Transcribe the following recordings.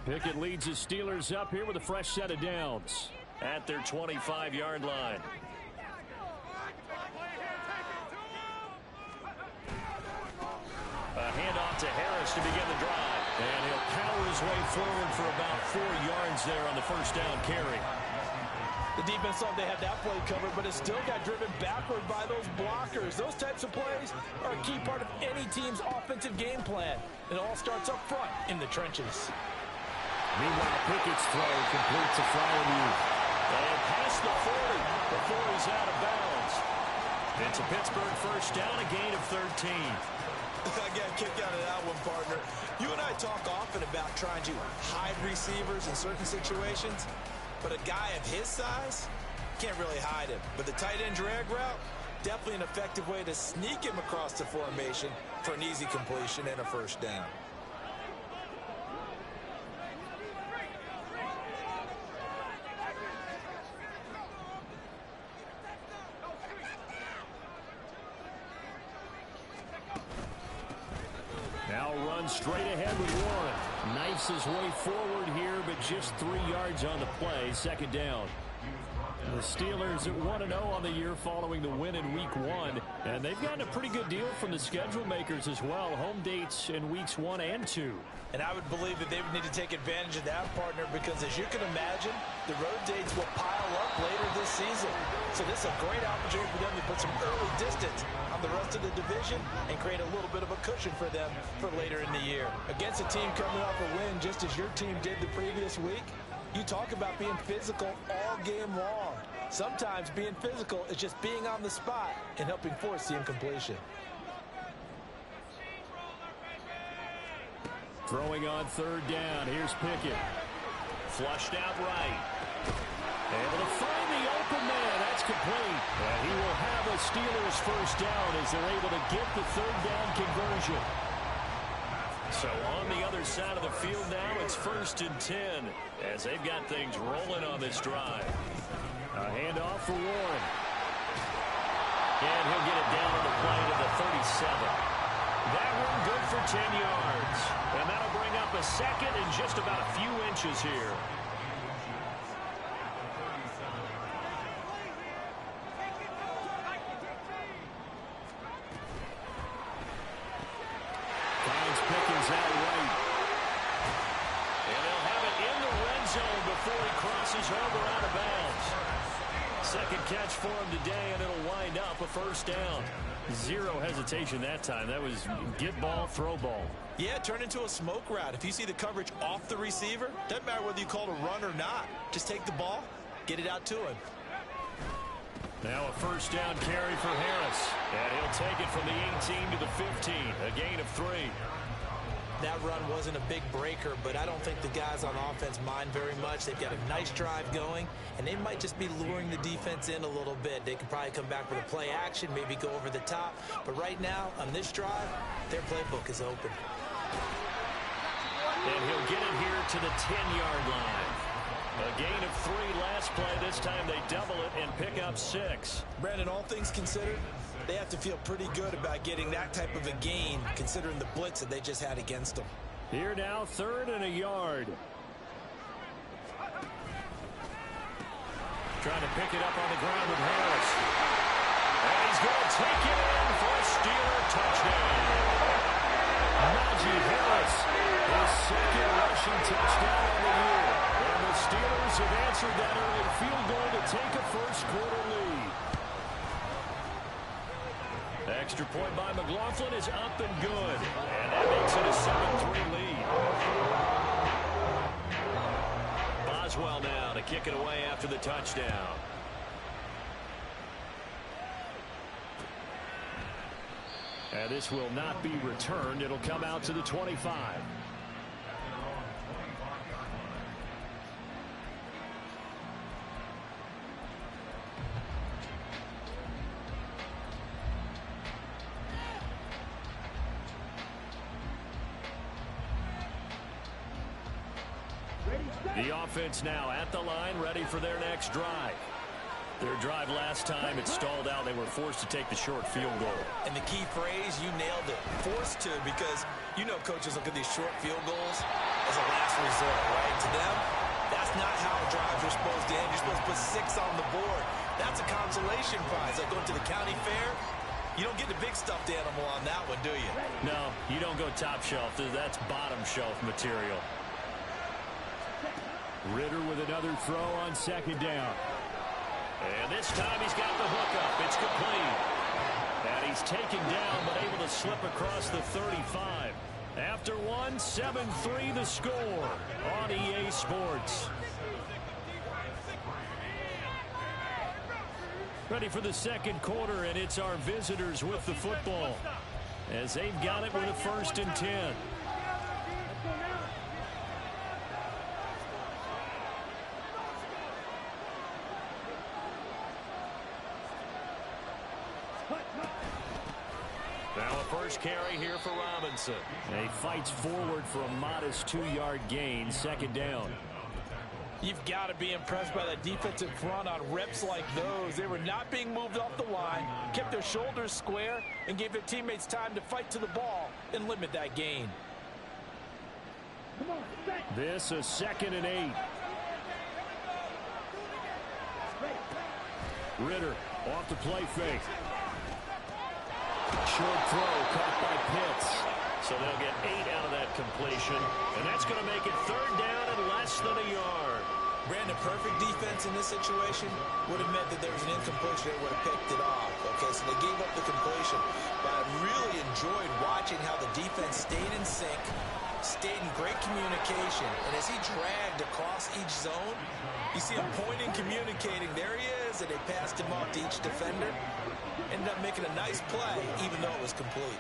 Pickett leads his Steelers up here with a fresh set of downs at their 25-yard line. A handoff to Harris to begin the drive. And he'll power his way forward for about 4 yards there on the first down carry. The defense thought they had that play covered, but it still got driven backward by those blockers. Those types of plays are a key part of any team's offensive game plan. It all starts up front in the trenches. Meanwhile, Pickett's throw completes a Freiermuth. And past the 40 before he's out of bounds. It's a Pittsburgh first down, a gain of 13. I got a kick out of that one, partner. You and I talk often about trying to hide receivers in certain situations, but a guy of his size can't really hide him. But the tight end drag route, definitely an effective way to sneak him across the formation for an easy completion and a first down. Now runs straight ahead with Warren. Knifes his way forward here, but just 3 yards on the play. Second down. The Steelers at 1-0 on the year following the win in Week 1. And they've gotten a pretty good deal from the schedule makers as well. Home dates in Weeks 1 and 2. And I would believe that they would need to take advantage of that, partner, because as you can imagine, the road dates will pile up later this season. So this is a great opportunity for them to put some early distance on the rest of the division and create a little bit of a cushion for them for later in the year. Against a team coming off a win just as your team did the previous week, you talk about being physical all game long. Sometimes being physical is just being on the spot and helping force the incompletion. Throwing on third down. Here's Pickett. Flushed out right. Able to find the open man. That's complete. And he will have a Steelers first down as they're able to get the third down conversion. So on the other side of the field now, it's 1st and 10 as they've got things rolling on this drive. A handoff for Warren. And he'll get it down on the play to the 37. That one good for 10 yards. And that'll bring up a second and just about a few inches here. Finds Pickens out right. And they'll have it in the red zone before he crosses over out of bounds. Second catch for him today, and it'll wind up a first down. Zero hesitation that time. That was get ball, throw ball. Yeah, turn into a smoke route. If you see the coverage off the receiver, doesn't matter whether you call it a run or not. Just take the ball, get it out to him. Now a first down carry for Harris. And he'll take it from the 18 to the 15. A gain of 3. That run wasn't a big breaker, but I don't think the guys on offense mind very much. They've got a nice drive going, and they might just be luring the defense in a little bit. They could probably come back with a play action, maybe go over the top. But right now, on this drive, their playbook is open. And he'll get it here to the 10-yard line. A gain of 3 last play. This time they double it and pick up 6. Brandon, all things considered, they have to feel pretty good about getting that type of a gain, considering the blitz that they just had against them. Here now, 3rd and a yard. Trying to pick it up on the ground with Harris. And he's going to take it in for a Steeler touchdown. Najee Harris, his second rushing touchdown of the year. And the Steelers have answered that early field goal to take a first-quarter lead. Extra point by McLaughlin is up and good. And that makes it a 7-3 lead. Boswell now to kick it away after the touchdown. And this will not be returned. It'll come out to the 25. The offense now at the line, ready for their next drive. Their drive last time, it stalled out. They were forced to take the short field goal. And the key phrase, you nailed it. Forced to, because you know coaches look at these short field goals as a last resort, right? To them, that's not how drives are supposed to end. You're supposed to put 6 on the board. That's a consolation prize. Like going to the county fair, you don't get the big stuffed animal on that one, do you? No, you don't go top shelf. That's bottom shelf material. Ridder with another throw on second down. And this time he's got the hook up. It's complete. And he's taken down, but able to slip across the 35. After one, 7-3 the score on EA Sports. Ready for the second quarter, and it's our visitors with the football as they've got it with a 1st and 10. Now a first carry here for Robinson. And he fights forward for a modest 2-yard gain, second down. You've got to be impressed by that defensive front on reps like those. They were not being moved off the line, kept their shoulders square, and gave their teammates time to fight to the ball and limit that gain. This a 2nd and 8. Ridder off the play fake. Short throw caught by Pitts. So they'll get 8 out of that completion. And that's going to make it 3rd down and less than a yard. Brandon, perfect defense in this situation would have meant that there was an incompletion that would have picked it off. Okay, so they gave up the completion. But I really enjoyed watching how the defense stayed in sync, stayed in great communication. And as he dragged across each zone, you see him pointing, communicating. There he is, and they passed him off to each defender. Ended up making a nice play, even though it was complete.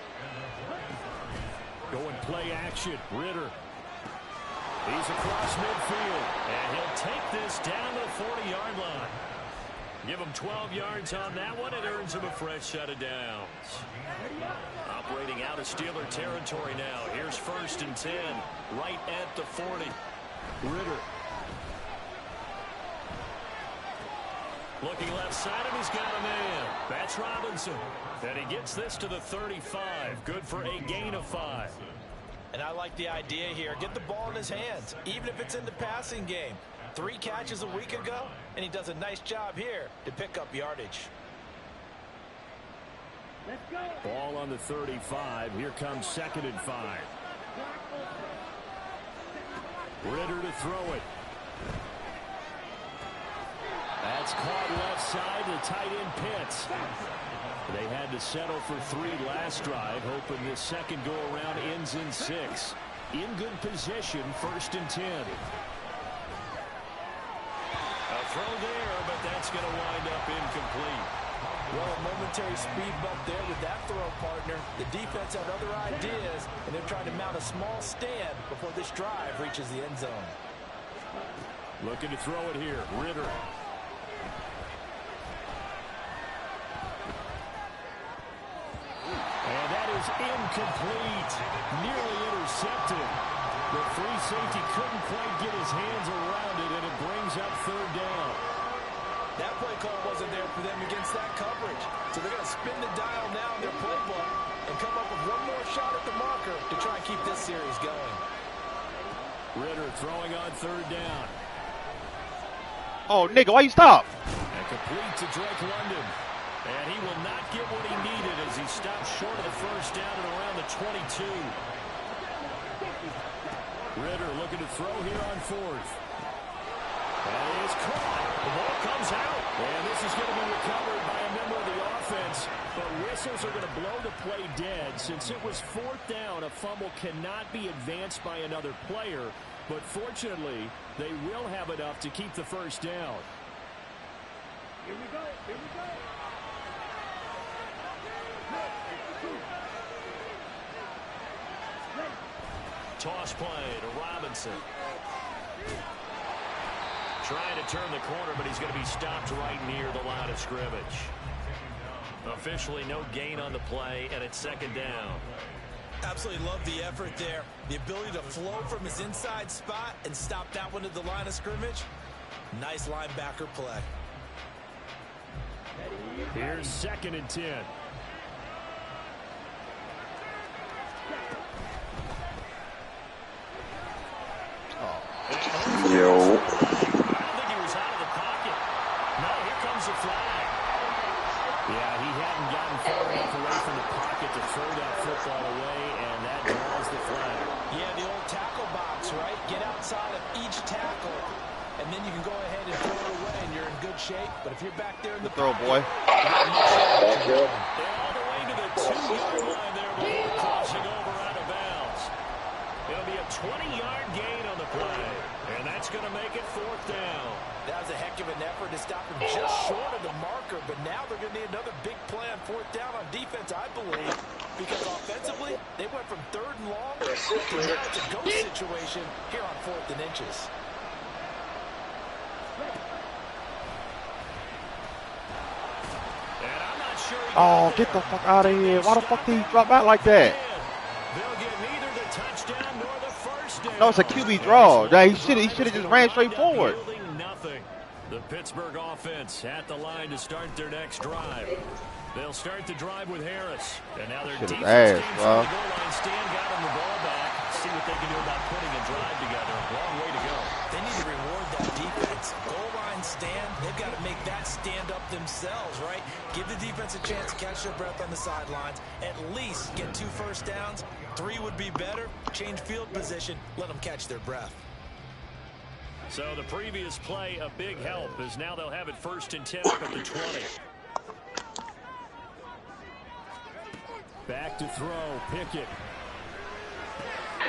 Going play action. Ridder. He's across midfield. And he'll take this down to the 40-yard line. Give him 12 yards on that one. It earns him a fresh set of downs. Operating out of Steeler territory now. Here's 1st and 10. Right at the 40. Ridder. Looking left side, and he's got a man. That's Robinson. And he gets this to the 35. Good for a gain of 5. And I like the idea here. Get the ball in his hands, even if it's in the passing game. 3 catches a week ago, and he does a nice job here to pick up yardage. Let's go. Ball on the 35. Here comes 2nd and 5. Ridder to throw it. That's caught left side to tight end Pitts. They had to settle for 3 last drive, hoping this second go-around ends in 6. In good position, 1st and 10. A throw there, but that's going to wind up incomplete. Well, a momentary speed bump there with that throw, partner. The defense had other ideas, and they're trying to mount a small stand before this drive reaches the end zone. Looking to throw it here. Ridder. And that is incomplete. Nearly intercepted. The free safety couldn't quite get his hands around it, and it brings up 3rd down. That play call wasn't there for them against that coverage. So they're going to spin the dial now in their playbook and come up with one more shot at the marker to try and keep this series going. Ridder throwing on 3rd down. Oh, nigga, why you stop? And complete to Drake London. And he will not get what he needed as he stops short of the 1st down and around the 22. Ridder looking to throw here on 4th. And he is caught. The ball comes out. And this is going to be recovered by a member of the offense. But whistles are going to blow the play dead. Since it was 4th down, a fumble cannot be advanced by another player. But fortunately, they will have enough to keep the 1st down. Here we go. Here we go. Toss play to Robinson. Trying to turn the corner, but he's going to be stopped right near the line of scrimmage. Officially no gain on the play, and it's 2nd down. Absolutely love the effort there. The ability to flow from his inside spot and stop that one at the line of scrimmage. Nice linebacker play. Here's 2nd and 10. Yo. I don't think he was out of the pocket. No, here comes the flag. Yeah, he hadn't gotten far enough away from the pocket to throw that football away, and that draws the flag. Yeah, the old tackle box, right? Get outside of each tackle, and then you can go ahead and throw it away, and you're in good shape. But if you're back there in the throw, boy. They're all the way to the 2-yard line there before crossing over out of bounds. It'll be a 20-yard gain on the play, and that's going to make it 4th down. That was a heck of an effort to stop him just short of the marker, but now they're going to need another big play on 4th down on defense, I believe, because offensively, they went from 3rd and long to now it's a ghost situation here on 4th and inches. And I'm not sure Oh, get the fuck out of here. Why the fuck did he drop out like that? they'll get neither the touchdown nor the first down. No, it's a QB draw. He should have just ran straight forward. Nothing. The Pittsburgh offense at the line to start their next drive. They'll start the drive with Harris. And now their defense ass, came bro. from the goal line stand, got him the ball back. See what they can do about putting a drive together. Long way to go. They need to reward that defense. Goal line stand, they've got to make that stand up themselves, right? Give the defense a chance to catch their breath on the sidelines. At least get 2 first downs. 3 would be better. Change field position. Let them catch their breath. So the previous play, a big help, as now they'll have it 1st and 10 up at the 20. Back to throw, Pickett.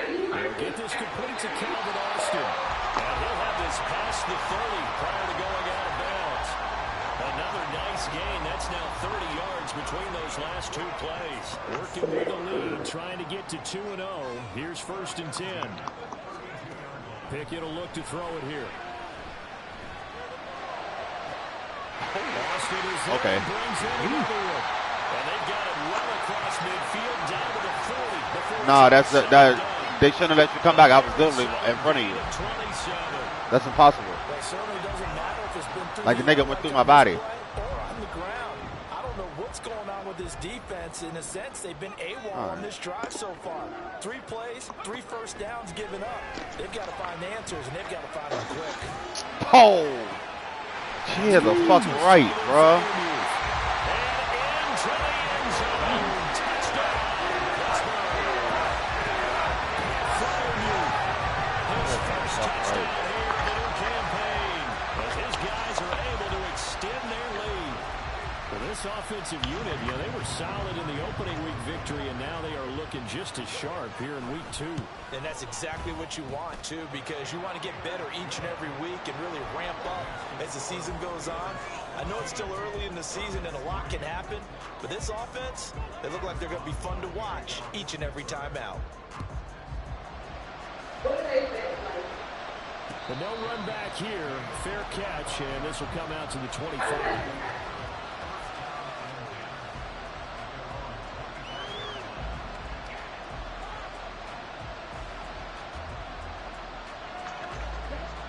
They'll get this complete to Calvin Austin. And he'll have this past the 30 prior to going out of bounds. Another nice gain. That's now 30 yards between those last 2 plays. Working with the lead, trying to get to 2-0. Here's 1st and 10. Pickett will look to throw it here. Austin is there. Okay. Brings in another one. And they've got it well across midfield down to the 40. Nah, they shouldn't have let you come back. I was literally in front of you. That's impossible. That certainly doesn't matter if it's been through Like the nigga went through my body. or on the ground. I don't know what's going on with this defense. In a sense, they've been AWOL on this drive so far. 3 plays, 3 first downs given up. They've got to find answers, and they've got to find them quick. Oh, yeah, the fuck right, bro. This offensive unit, they were solid in the opening week victory, and now they are looking just as sharp here in week 2. And that's exactly what you want, too, because you want to get better each and every week and really ramp up as the season goes on. I know it's still early in the season and a lot can happen, but this offense, they look like they're going to be fun to watch each and every time out. But no run back here. Fair catch, and this will come out to the 25.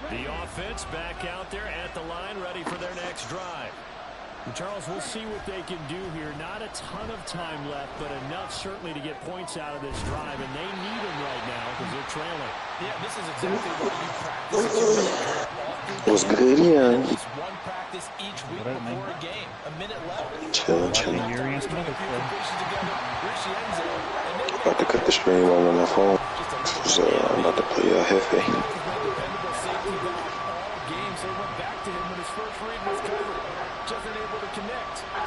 The offense back out there at the line, ready for their next drive. And Charles, we'll see what they can do here. Not a ton of time left, but enough certainly to get points out of this drive, and they need them right now because they're trailing. Yeah, this is exactly what you practice. What's good, yeah? One practice each week before a game. A minute left. Chillin'. About to cut the stream on my phone. So I'm about to play Hefe.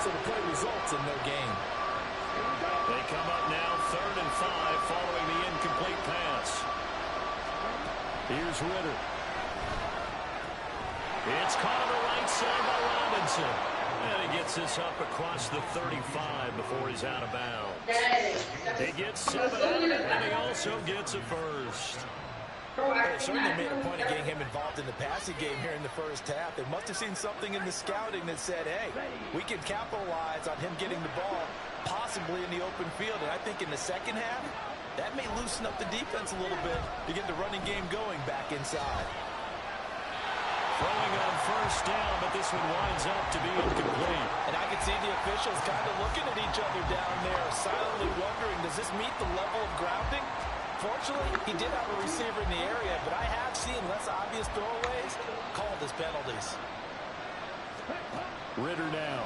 So the play results in no gain. They come up now 3rd and 5 following the incomplete pass. Here's Ritter. It's caught on the right side by Robinson. And he gets this up across the 35 before he's out of bounds. He gets 7 out of it, and he also gets a first. They certainly made a point of getting him involved in the passing game here in the first half. They must have seen something in the scouting that said, hey, we can capitalize on him getting the ball, possibly in the open field. And I think in the second half, that may loosen up the defense a little bit to get the running game going back inside. Throwing on first down, but this one winds up to be incomplete. And I can see the officials kind of looking at each other down there, silently wondering, does this meet the level of grounding? Fortunately, he did have a receiver in the area, but I have seen less obvious throwaways called as penalties. Ritter now.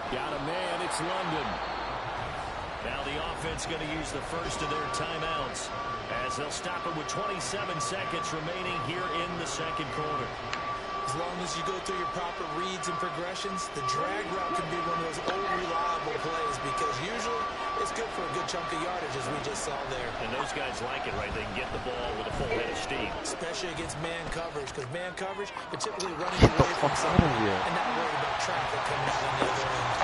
Got a man, it's London. Now the offense going to use the first of their timeouts as they'll stop it with 27 seconds remaining here in the second quarter. As long as you go through your proper reads and progressions, the drag route can be one of those old reliable plays because usually it's good for a good chunk of yardage as we just saw there. And those guys like it, right? They can get the ball with a full head of steam. Especially against man coverage, because man coverage, you're typically running away from something and not worried about traffic coming out on the other end.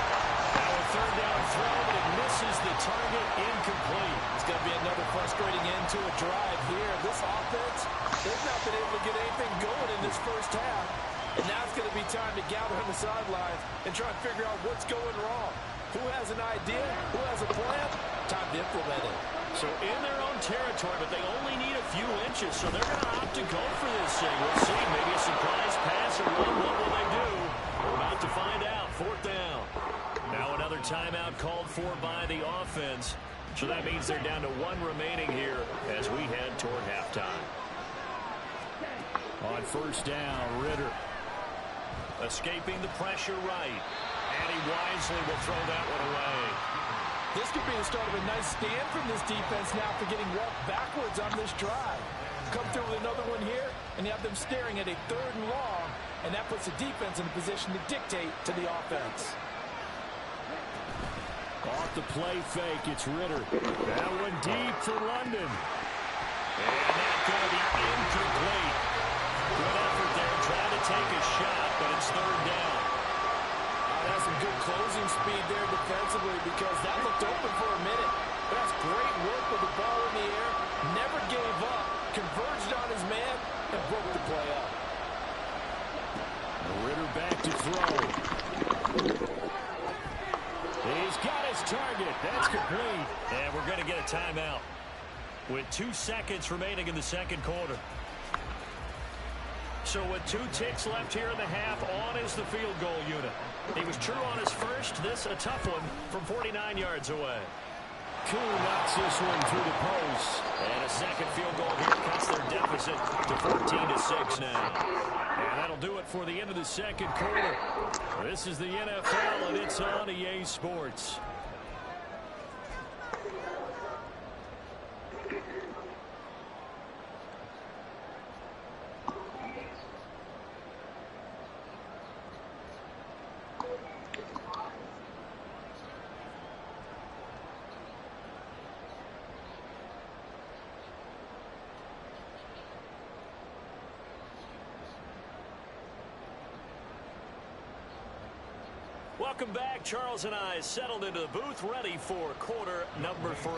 Now a third down throw, but it misses the target, incomplete. It's going to be another frustrating end to a drive here. This offense, they've not been able to get anything going in this first half. And now it's going to be time to gather on the sidelines and try and figure out what's going wrong. Who has an idea? Who has a plan? Time to implement it. So in their own territory, but they only need a few inches, so they're going to opt to go for this thing. We'll see. Maybe a surprise pass or run. What will they do? We're about to find out. Fourth down. Now another timeout called for by the offense. So that means they're down to one remaining here as we head toward halftime. On first down, Ritter. Escaping the pressure right. And he wisely will throw that one away. This could be the start of a nice stand from this defense now for getting walked backwards on this drive. Come through with another one here, and you have them staring at a third and long, and that puts the defense in a position to dictate to the offense. Off the play fake, it's Ritter. That one deep for London. And that's going to be incomplete. Good effort there, trying to take a shot, but it's third down. That's some good closing speed there defensively because that looked open for a minute. But that's great work with the ball in the air. Never gave up. Converged on his man and broke the play up. Ritter back to throw. He's got his target. That's complete. And we're going to get a timeout with 2 seconds remaining in the second quarter. So with 2 ticks left here in the half, on is the field goal unit. He was true on his first. This a tough one from 49 yards away. Koo knocks this one through the post. And a second field goal here cuts their deficit to 14-6 now. And that'll do it for the end of the second quarter. This is the NFL, and it's on EA Sports. Welcome back. Charles and I settled into the booth, ready for quarter number 3.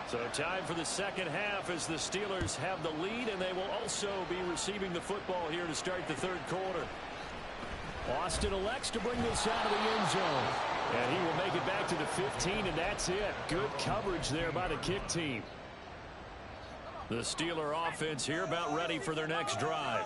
So time for the second half as the Steelers have the lead, and they will also be receiving the football here to start the third quarter. Austin elects to bring this out of the end zone. And he will make it back to the 15, and that's it. Good coverage there by the kick team. The Steeler offense here about ready for their next drive.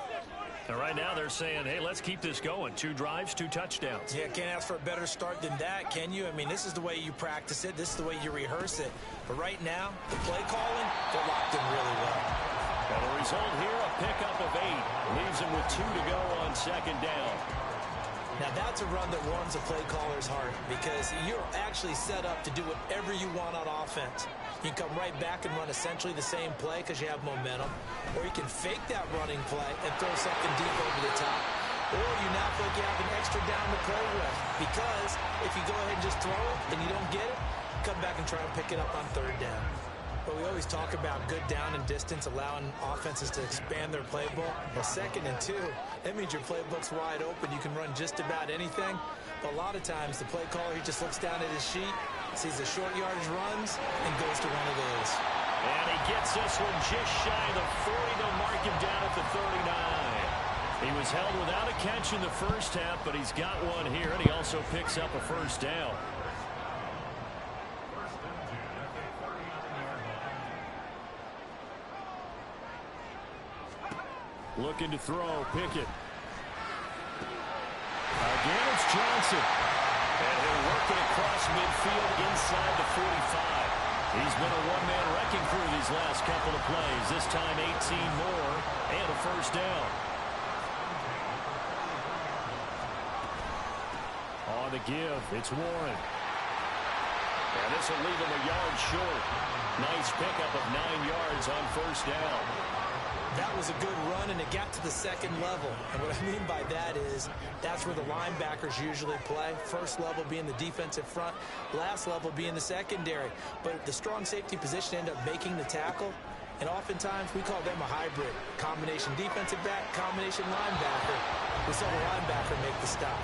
And right now they're saying, hey, let's keep this going. 2 drives, 2 touchdowns. Yeah, can't ask for a better start than that, can you? I mean, this is the way you practice it. This is the way you rehearse it. But right now, the play calling, they're locked in really well. And the result here, a pickup of 8. Leaves them with 2 to go on second down. Now, that's a run that warms a play caller's heart because you're actually set up to do whatever you want on offense. You can come right back and run essentially the same play because you have momentum, or you can fake that running play and throw something deep over the top. Or you now feel like you have an extra down to play with because if you go ahead and just throw it and you don't get it, come back and try and pick it up on third down. But we always talk about good down and distance, allowing offenses to expand their playbook. Well, 2nd and 2, that means your playbook's wide open. You can run just about anything. But a lot of times, the play caller, he just looks down at his sheet, sees the short yardage runs, and goes to one of those. And he gets this one just shy of the 40. They'll mark him down at the 39. He was held without a catch in the first half, but he's got one here, and he also picks up a first down. Looking to throw, Pickett. Again, it's Johnson. And he'll work it across midfield inside the 45. He's been a one-man wrecking crew these last couple of plays. This time 18 more and a first down. On the give, it's Warren. And this will leave him a yard short. Nice pickup of 9 yards on first down. That was a good run, and it got to the second level. And what I mean by that is that's where the linebackers usually play. First level being the defensive front, last level being the secondary. But the strong safety position ended up making the tackle, and oftentimes we call them a hybrid. Combination defensive back, combination linebacker. We saw the linebacker make the stop.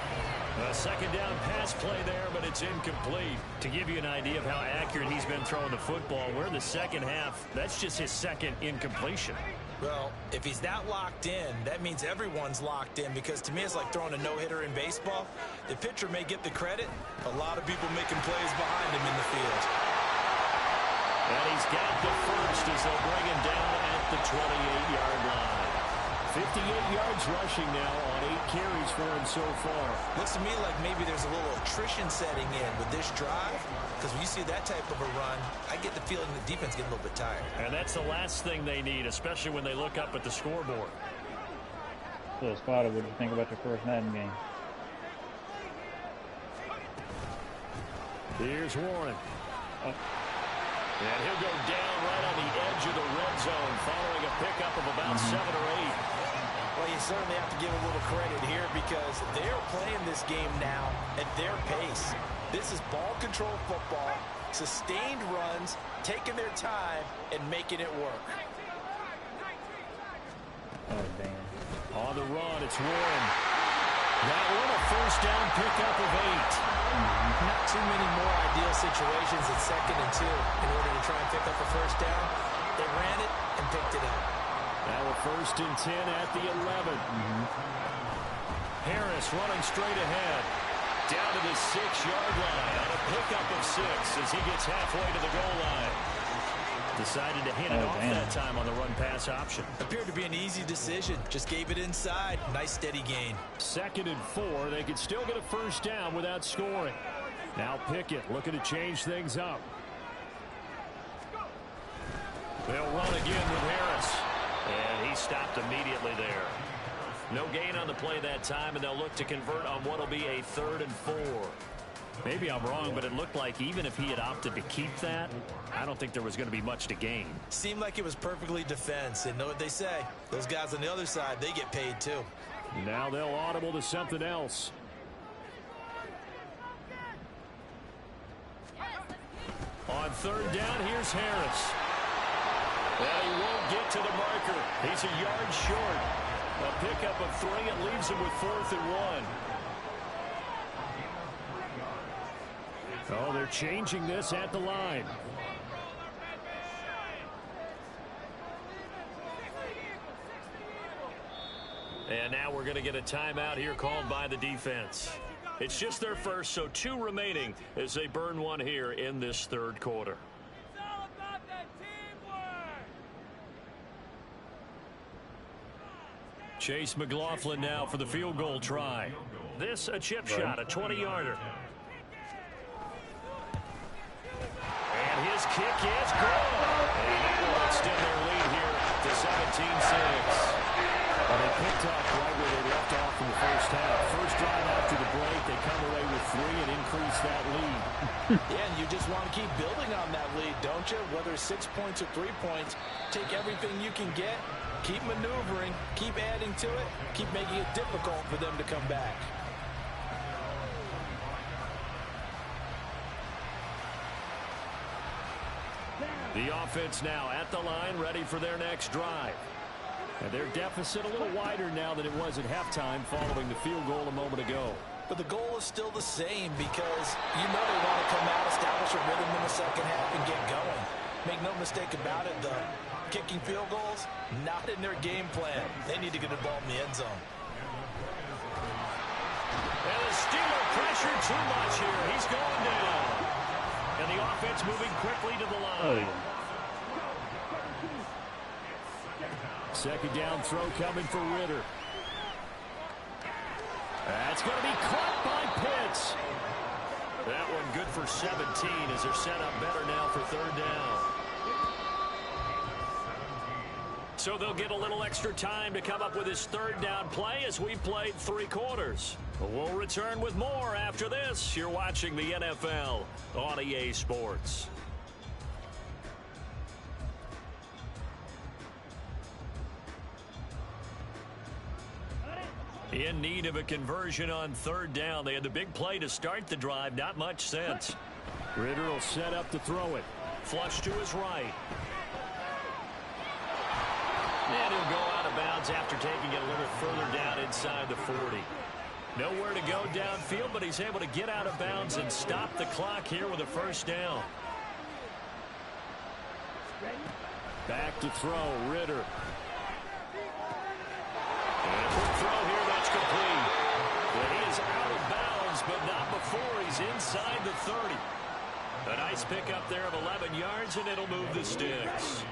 A second down pass play there, but it's incomplete. To give you an idea of how accurate he's been throwing the football, we're in the second half. That's just his second incompletion. Well, if he's that locked in, that means everyone's locked in, because to me it's like throwing a no-hitter in baseball. The pitcher may get the credit, a lot of people making plays behind him in the field. And he's got the first as they'll bring him down at the 28-yard line. 58 yards rushing now on 8 carries for him so far. Looks to me like maybe there's a little attrition setting in with this drive, because when you see that type of a run, I get the feeling the defense getting a little bit tired. And that's the last thing they need, especially when they look up at the scoreboard. So, Spider, what do you think about your first Madden game? Here's Warren. And he'll go down right on the edge of the red zone following a pickup of about 7 or 8. Well, you certainly have to give a little credit here, because they're playing this game now at their pace. This is ball control football, sustained runs, taking their time, and making it work. Oh, damn. On the run, it's Warren. That one, a first down pickup of 8. Not too many more ideal situations at 2nd and 2 in order to try and pick up a first down. They ran it and picked it up. Now a 1st and 10 at the 11. Harris running straight ahead. Down to the 6-yard line on a pickup of 6 as he gets halfway to the goal line. Decided to hand it off that time on the run-pass option. Appeared to be an easy decision. Just gave it inside. Nice steady gain. 2nd and 4. They could still get a first down without scoring. Now Pickett looking to change things up. They'll run again with Harris. And he stopped immediately there. No gain on the play that time, and they'll look to convert on what will be a 3rd and 4. Maybe I'm wrong, but it looked like even if he had opted to keep that, I don't think there was going to be much to gain. Seemed like it was perfectly defense, and know what they say. Those guys on the other side, they get paid too. Now they'll audible to something else. On 3rd down, here's Harris. And he won't get to the marker. He's a yard short. A pickup of 3 and leaves him with 4th and 1. Oh, they're changing this at the line. And now we're going to get a timeout here called by the defense. It's just their first, so 2 remaining as they burn one here in this 3rd quarter. It's all about that teamwork. Chase McLaughlin now for the field goal try. This a chip shot, a 20-yarder. And his kick is good. And that will extend their lead here to 17-6. Well, they picked up right where they left off in the first half. First drive after the break, they come away with 3 and increase that lead. Yeah, and you just want to keep building on that lead, don't you? Whether it's 6 points or 3 points, take everything you can get, keep maneuvering, keep adding to it, keep making it difficult for them to come back. The offense now at the line, ready for their next drive. And their deficit a little wider now than it was at halftime following the field goal a moment ago. But the goal is still the same, because you know they want to come out, establish a rhythm in the second half, and get going. Make no mistake about it, though. Kicking field goals, not in their game plan. They need to get the ball in the end zone. And the Steeler pressure too much here. He's going down. And the offense moving quickly to the line. Second down throw coming for Ritter. That's going to be caught by Pitts. That one good for 17 as they're set up better now for third down. So they'll get a little extra time to come up with his third down play as we played 3 quarters. We'll return with more after this. You're watching the NFL on EA Sports. In need of a conversion on third down. They had the big play to start the drive. Not much sense. Ritter will set up to throw it. Flush to his right. And he'll go out of bounds after taking it a little further down inside the 40. Nowhere to go downfield, but he's able to get out of bounds and stop the clock here with a first down. Back to throw, Ritter. And a quick throw here, that's complete. But he is out of bounds, but not before he's inside the 30. A nice pickup there of 11 yards, and it'll move the sticks.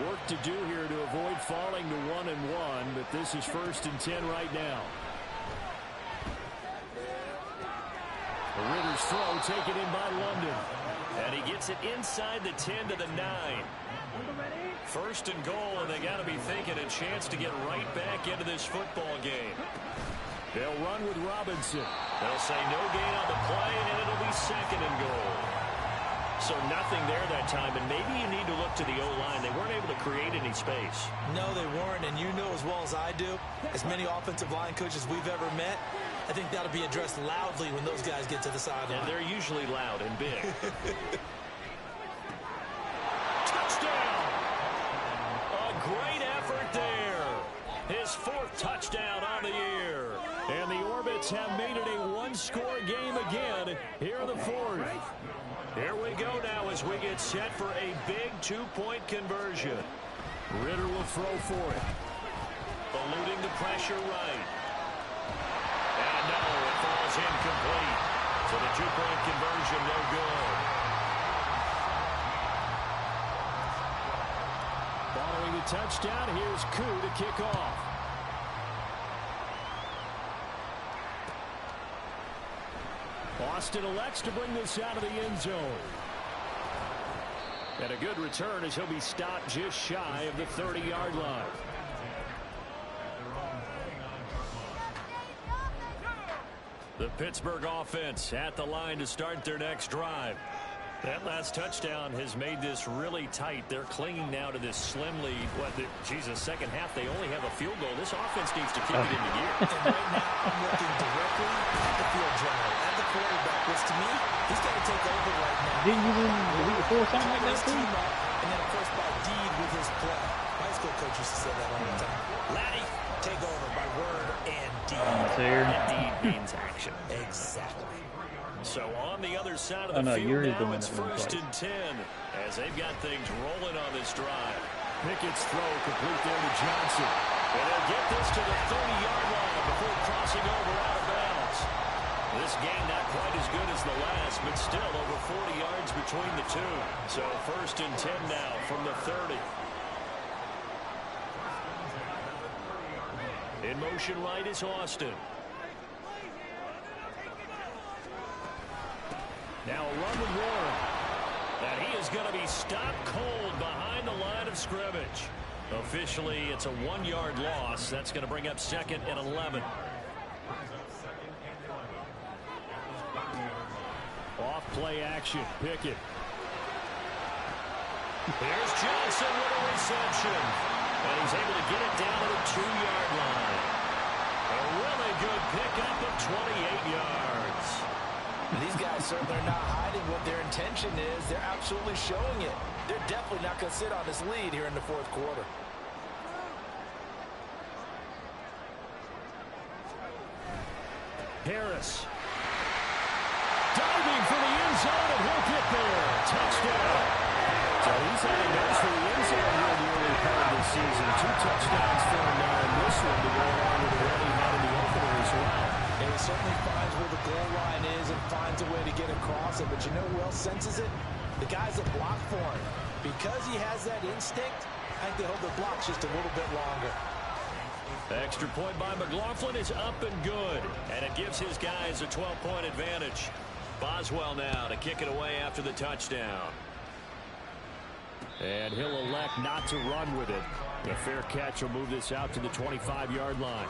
Work to do here to avoid falling to 1-1, but this is 1st and 10 right now. Ritter's throw taken in by London. And he gets it inside the 10 to the 9. 1st and goal, and they got to be thinking a chance to get right back into this football game. They'll run with Robinson. They'll say no gain on the play, and it'll be 2nd and goal. So nothing there that time, and maybe you need to look to the O-line. They weren't able to create any space. No, they weren't, and you know as well as I do, as many offensive line coaches we've ever met, I think that'll be addressed loudly when those guys get to the sideline. And they're usually loud and big. Touchdown! A great effort there. His 4th touchdown on the year. And the Orbits have made it a one-score game again here in the 4th. Here we go now as we get set for a big 2-point conversion. Ritter will throw for it. Eluding the pressure right. And no, it falls incomplete. So the 2-point conversion no good. Following the touchdown, here's Koo to kick off. Austin elects to bring this out of the end zone. And a good return as he'll be stopped just shy of the 30-yard line. The Pittsburgh offense at the line to start their next drive. That last touchdown has made this really tight. They're clinging now to this slim lead. Second half, they only have a field goal. This offense needs to keep it into gear. And right now, I'm looking directly at the field general, at the quarterback, which to me, he's got to take over right now. Didn't you win the week before something like that, too? And then, of course, by deed with his play. My high school coach used to say that all the time. Laddie, take over by word and deed. And deed means action. Exactly. So on the other side of the field now, it's 1st and 10 as they've got things rolling on this drive. Pickett's throw complete there to Johnson. And they'll get this to the 30-yard line before crossing over out of bounds. This game not quite as good as the last, but still over 40 yards between the two. So 1st and 10 now from the 30. In motion right is Austin. Now a run with Warren. And he is going to be stopped cold behind the line of scrimmage. Officially, it's a 1-yard loss. That's going to bring up 2nd and 11. Off play action. Pickett. Here's Johnson with a reception. And he's able to get it down to the 2-yard line. A really good pickup of 28 yards. These guys certainly are not hiding what their intention is. They're absolutely showing it. They're definitely not going to sit on this lead here in the 4th quarter. Harris. Diving for the end zone, and he'll get there. Touchdown. So he's having those for the end zone here in the early part of the season. 2 touchdowns for him now in this one to go along with the one he had in the opener as well. And he certainly finds where the goal line is and finds a way to get across it. But you know who else senses it? The guys that block for him. Because he has that instinct, I think they hold their blocks just a little bit longer. Extra point by McLaughlin is up and good, and it gives his guys a 12-point advantage. Boswell now to kick it away after the touchdown. And he'll elect not to run with it. A fair catch will move this out to the 25-yard line.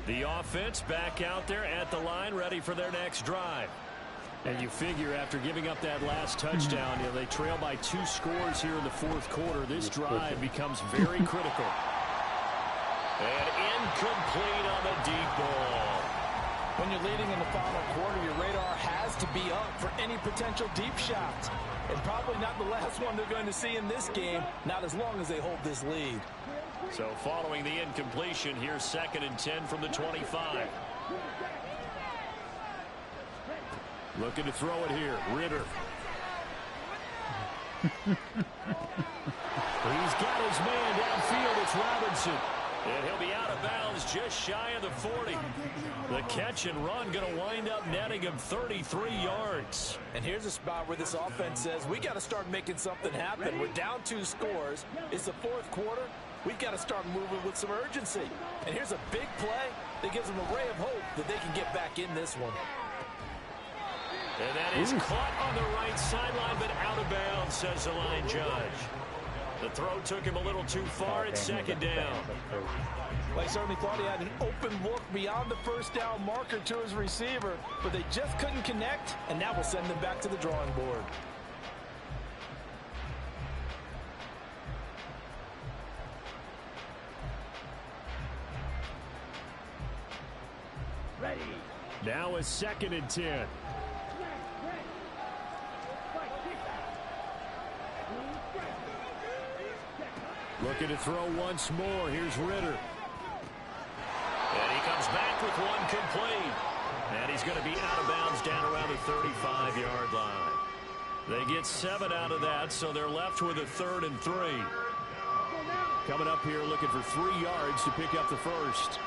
The offense back out there at the line, ready for their next drive. And you figure after giving up that last touchdown, they trail by 2 scores here in the fourth quarter. This drive becomes very critical. And incomplete on the deep ball. When you're leading in the final quarter, your radar has to be up for any potential deep shots. And probably not the last one they're going to see in this game, not as long as they hold this lead. So following the incompletion, here's 2nd and 10 from the 25. Looking to throw it here. Ritter. He's got his man downfield. It's Robinson. And he'll be out of bounds just shy of the 40. The catch and run going to wind up netting him 33 yards. And here's a spot where this offense says, we got to start making something happen. We're down 2 scores. It's the fourth quarter. We've got to start moving with some urgency. And here's a big play that gives them a ray of hope that they can get back in this one. And that is caught on the right sideline, but out of bounds, says the line judge. The throw took him a little too far. It's 2nd down. Well, he certainly thought he had an open look beyond the first down marker to his receiver, but they just couldn't connect, and now we'll send them back to the drawing board. Now is 2nd and 10. Looking to throw once more. Here's Ritter. And he comes back with one complete. And he's going to be out of bounds down around the 35-yard line. They get 7 out of that, so they're left with a 3rd and 3. Coming up here looking for 3 yards to pick up the first.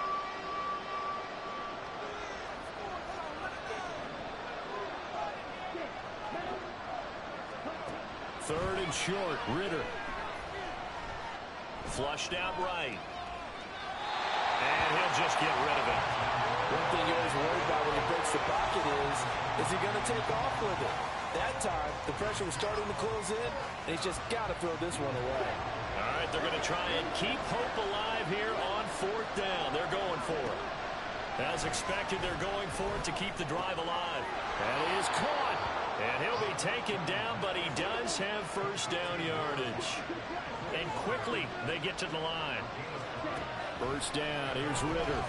Third and short. Ritter. Flushed out right. And he'll just get rid of it. One thing you're always worried about when he breaks the pocket is he going to take off with it? That time, the pressure was starting to close in, and he's just got to throw this one away. All right, they're going to try and keep hope alive here on 4th down. They're going for it. As expected, they're going for it to keep the drive alive. And he is caught. And he'll be taken down, but he does have first down yardage. And quickly, they get to the line. First down, here's Ritter.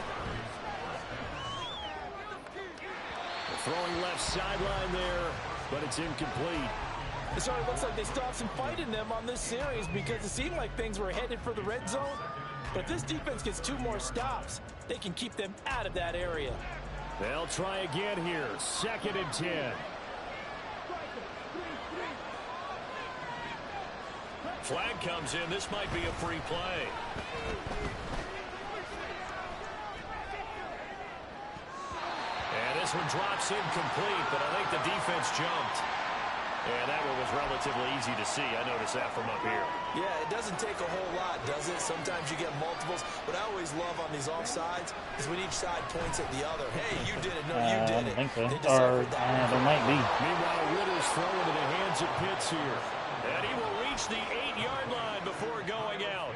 Throwing left sideline there, but it's incomplete. It sort of looks like they still have some fight in them on this series because it seemed like things were headed for the red zone. But if this defense gets 2 more stops, they can keep them out of that area. They'll try again here. 2nd and 10. Flag comes in. This might be a free play. And this one drops incomplete, but I think the defense jumped. And that one was relatively easy to see. I noticed that from up here. Yeah, it doesn't take a whole lot, does it? Sometimes you get multiples. What I always love on these offsides is when each side points at the other. Hey, you did it. No, you did it. I don't think so. They deciphered that. There might be. Meanwhile, Ritter's thrown into the hands of Pitts here. And he will reach the 8-yard line before going out.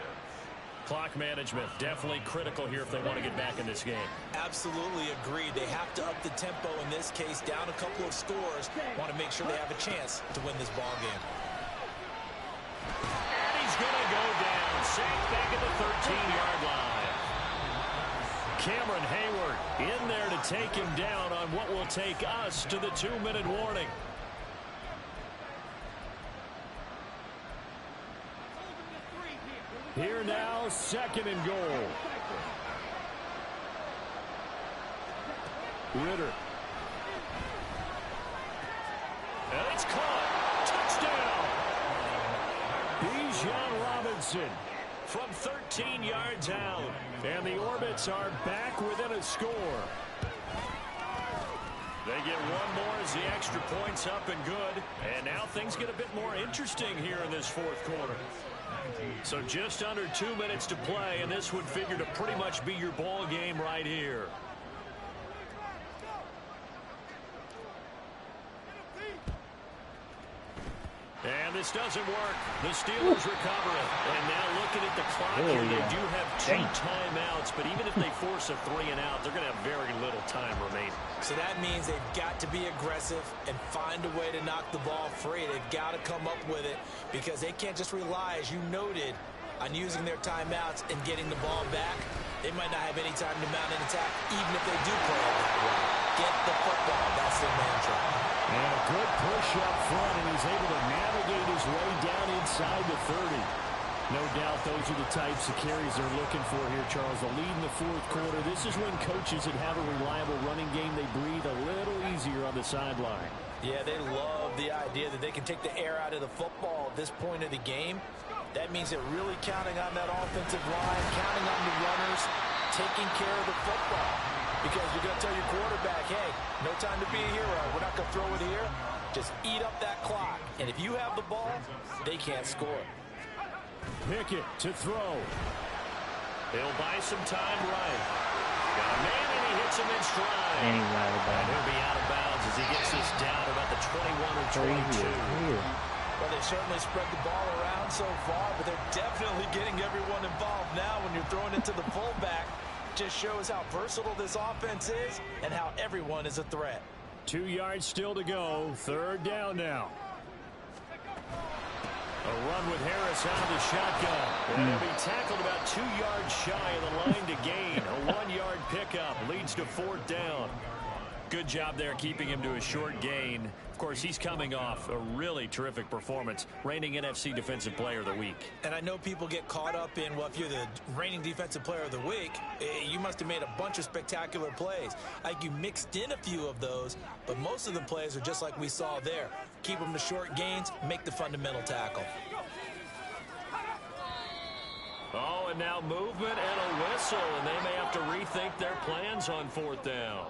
Clock management definitely critical here if they want to get back in this game. Absolutely agreed. They have to up the tempo in this case, down a couple of scores. Want to make sure they have a chance to win this ball game. And he's going to go down. Sacked back at the 13-yard line. Cameron Hayward in there to take him down on what will take us to the 2-minute warning. Here now, 2nd and goal. Ritter. And it's caught. Touchdown. Bijan Robinson. from 13 yards out. And the Orbits are back within a score. They get one more as the extra point's up and good. And now things get a bit more interesting here in this fourth quarter. So just under 2 minutes to play, and this would figure to pretty much be your ball game right here. And this doesn't work. The Steelers recover it. And now looking at the clock here, they do have 2 timeouts, but even if they force a 3-and-out, they're going to have very little time remaining. So that means they've got to be aggressive and find a way to knock the ball free. They've got to come up with it because they can't just rely, as you noted, on using their timeouts and getting the ball back. They might not have any time to mount an attack, even if they do play it that way. Get the football. That's their mantra. And a good push up front, and he's able to navigate his way down inside the 30. No doubt those are the types of carries they're looking for here, Charles. The lead in the fourth quarter. This is when coaches that have a reliable running game, they breathe a little easier on the sideline. Yeah, they love the idea that they can take the air out of the football at this point of the game. That means they're really counting on that offensive line, counting on the runners, taking care of the football. Because you're going to tell your quarterback, hey, no time to be a hero. We're not going to throw it here. Just eat up that clock. And if you have the ball, they can't score. Pickett to throw. He'll buy some time right. Got a man, and he hits him in stride. And he's out of bounds. He'll be out of bounds as he gets this down about the 21 or 22. Well, they've certainly spread the ball around so far, but they're definitely getting everyone involved now when you're throwing it to the fullback. Just shows how versatile this offense is and how everyone is a threat. 2 yards still to go. Third down now. A run with Harris out of the shotgun. And he'll be tackled about 2 yards shy of the line to gain. A 1-yard pickup leads to fourth down. Good job there keeping him to a short gain. Of course, he's coming off a really terrific performance, reigning NFC Defensive Player of the Week. And I know people get caught up in, well, if you're the reigning Defensive Player of the Week, you must have made a bunch of spectacular plays. Like you mixed in a few of those, but most of the plays are just like we saw there. Keep them to short gains, make the fundamental tackle. Oh, and now movement and a whistle, and they may have to rethink their plans on fourth down.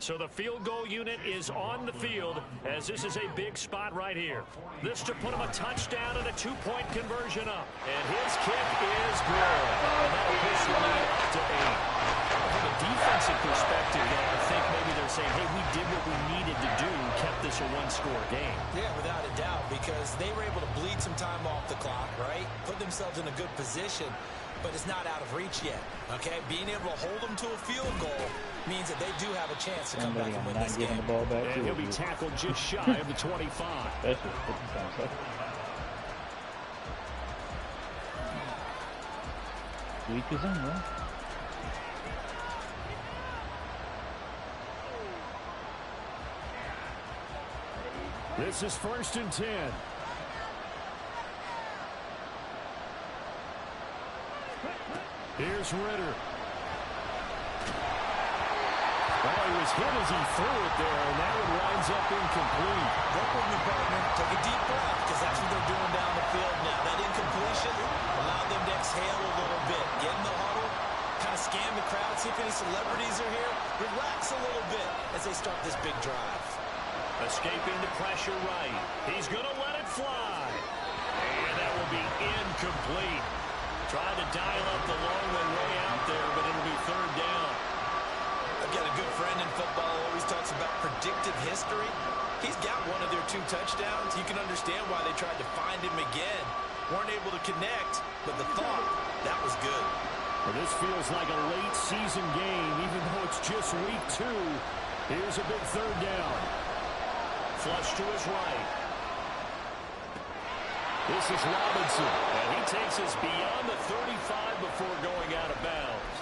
So the field goal unit is on the field as this is a big spot right here. This to put him a touchdown and a 2-point conversion up. And his kick is good. And that'll push the lead up to 8. From a defensive perspective, I think maybe they're saying, hey, we did what we needed to do, kept this a one-score game. Yeah, without a doubt, because they were able to bleed some time off the clock, right? Put themselves in a good position, but it's not out of reach yet, okay? Being able to hold them to a field goal means that they do have a chance to come back and win this game. The ball back and he'll be tackled just shy of the 25. That's just week is in, right? This is 1st and 10. Here's Ritter. Oh, he was hit as he threw it there, and that one winds up incomplete. Work with me, partner. Take a deep breath, because that's what they're doing down the field now. That incompletion allowed them to exhale a little bit. Get in the huddle, kind of scan the crowd, see if any celebrities are here. Relax a little bit as they start this big drive. Escaping the pressure right. He's going to let it fly. And that will be incomplete. Tried to dial up the long way out there, but it'll be third down. I've got a good friend in football who always talks about predictive history. He's got one of their 2 touchdowns. You can understand why they tried to find him again. Weren't able to connect, but the thought, that was good. Well, this feels like a late season game, even though it's just week 2. Here's a big third down. Flush to his right. This is Robinson, and he takes us beyond the 35 before going out of bounds.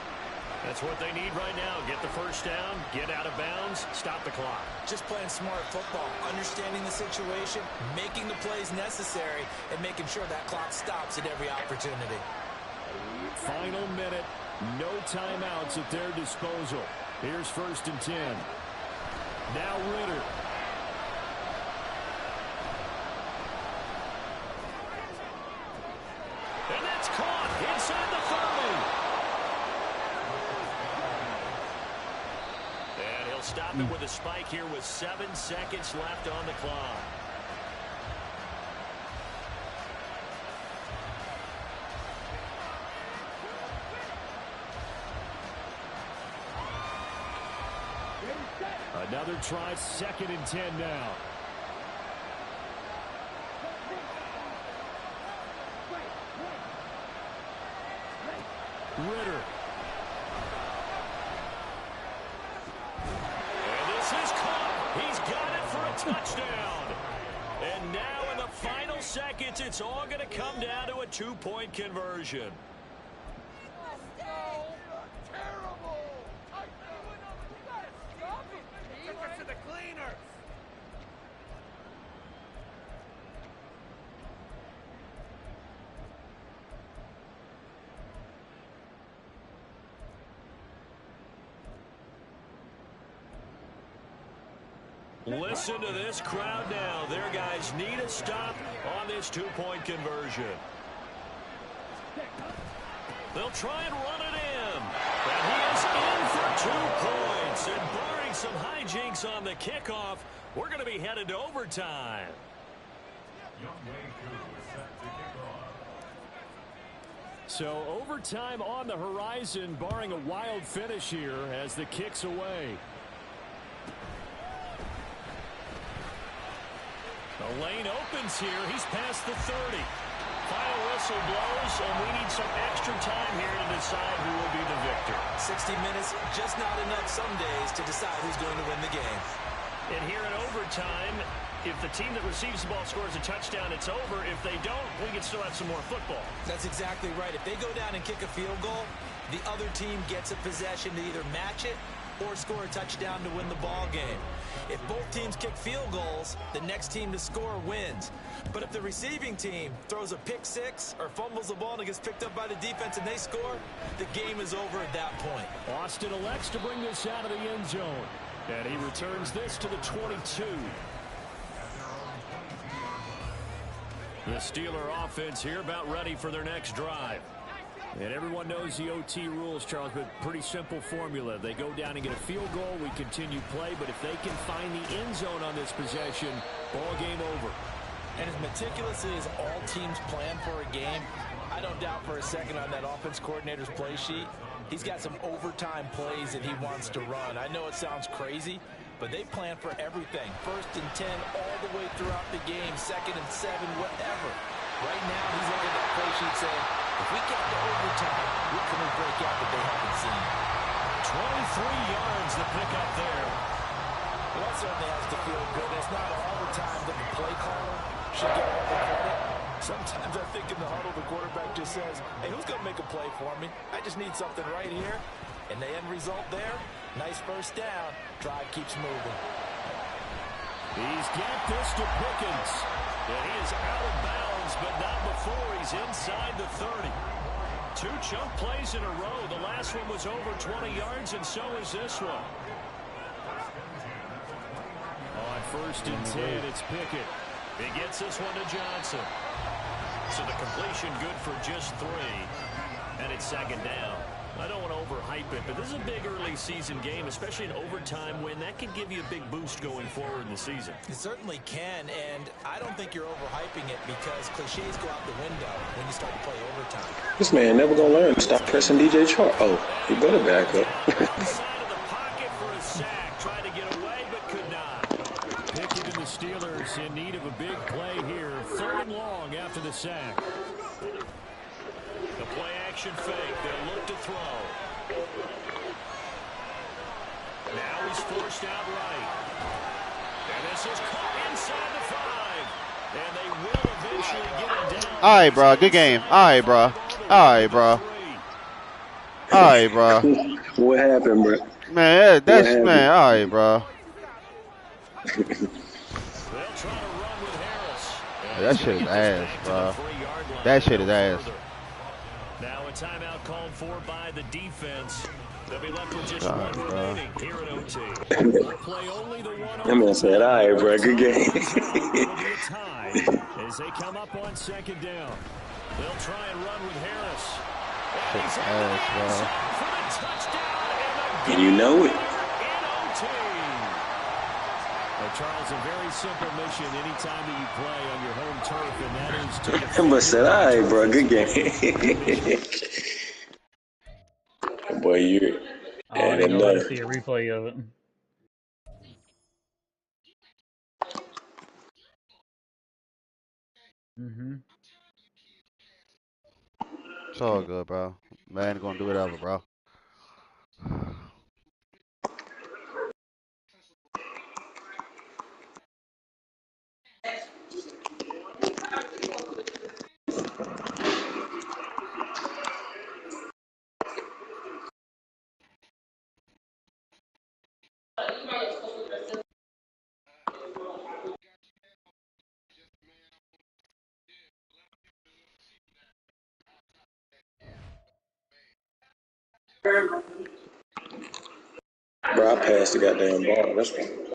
That's what they need right now. Get the first down, get out of bounds, stop the clock. Just playing smart football, understanding the situation, making the plays necessary, and making sure that clock stops at every opportunity. Final minute, no timeouts at their disposal. Here's 1st and 10. Now Ritter. And that's caught. stop it with a spike here with 7 seconds left on the clock. Another try, 2nd and 10 now. Ritter. And this is caught. He's got it for a touchdown. And now in the final seconds, it's all going to come down to a 2-point conversion. Listen to this crowd now. Their guys need a stop on this 2-point conversion. They'll try and run it in. And he is in for 2 points. And barring some hijinks on the kickoff, we're going to be headed to overtime. So overtime on the horizon, barring a wild finish here as the kick's away. The lane opens here. He's past the 30. Final whistle blows, and we need some extra time here to decide who will be the victor. 60 minutes, just not enough some days to decide who's going to win the game. And here in overtime, if the team that receives the ball scores a touchdown, it's over. If they don't, we can still have some more football. That's exactly right. If they go down and kick a field goal, the other team gets a possession to either match it or score a touchdown to win the ball game. If both teams kick field goals, the next team to score wins. But if the receiving team throws a pick six or fumbles the ball and it gets picked up by the defense and they score, the game is over at that point. Austin elects to bring this out of the end zone. And he returns this to the 22. The Steeler offense here about ready for their next drive. And everyone knows the OT rules, Charles, but pretty simple formula. They go down and get a field goal, we continue play, but if they can find the end zone on this possession, ball game over. And as meticulous as all teams plan for a game, I don't doubt for a second on that offense coordinator's play sheet, he's got some overtime plays that he wants to run. I know it sounds crazy, but they plan for everything. 1st and 10 all the way throughout the game, 2nd and 7, whatever. Right now, he's looking at that play sheet saying, if we get to overtime, what can we break out that they haven't seen? 23 yards to pick up there. Well, that certainly has to feel good. It's not all the time that the play caller should get all the credit. Sometimes I think in the huddle, the quarterback just says, hey, who's going to make a play for me? I just need something right here. And the end result there, nice first down. Drive keeps moving. He's got this to Pickens. And he is out of bounds, but not before he's inside the 30. 2 chunk plays in a row. The last one was over 20 yards, and so is this one. On 1st and 10, it's Pickett. He gets this one to Johnson. So the completion good for just 3. And it's 2nd down. I don't want to overhype it, but this is a big early season game, especially an overtime win. That could give you a big boost going forward in the season. It certainly can, and I don't think you're overhyping it because cliches go out the window when you start to play overtime. This man never gonna learn to stop pressing DJ Chark. Oh, he better back up. Side of the pocket for a sack. Tried to get away, but could not. Pickett and the Steelers in need of a big play here. 3rd and long after the sack. The play action fake. They'll look to throw. Now he's forced out right. And this is caught inside the 5. And they will eventually get him down. All right, bro. Good game. All right, bro. All right, bro. All right, bro. What happened, bro? Man, that's man. All right, bro. They'll try to run with Harris. That shit is ass, bro. That shit is ass. Now a timeout called for by the defense. They'll be left with just 1 remaining here at OT. Play only the one. That man said, all right, bro, good game. As they come up on 2nd down. They'll try and run with Harris. And you know it. In OT. Charles, a very simple mission anytime that you play on your home turf, and that is to defend. But said, all right, bro, good game. Boy, you I had want to go back and enough. see a replay of it. Mm-hmm. It's all good, bro. Man, gonna do whatever, bro. Bro, I passed the goddamn ball. That's why.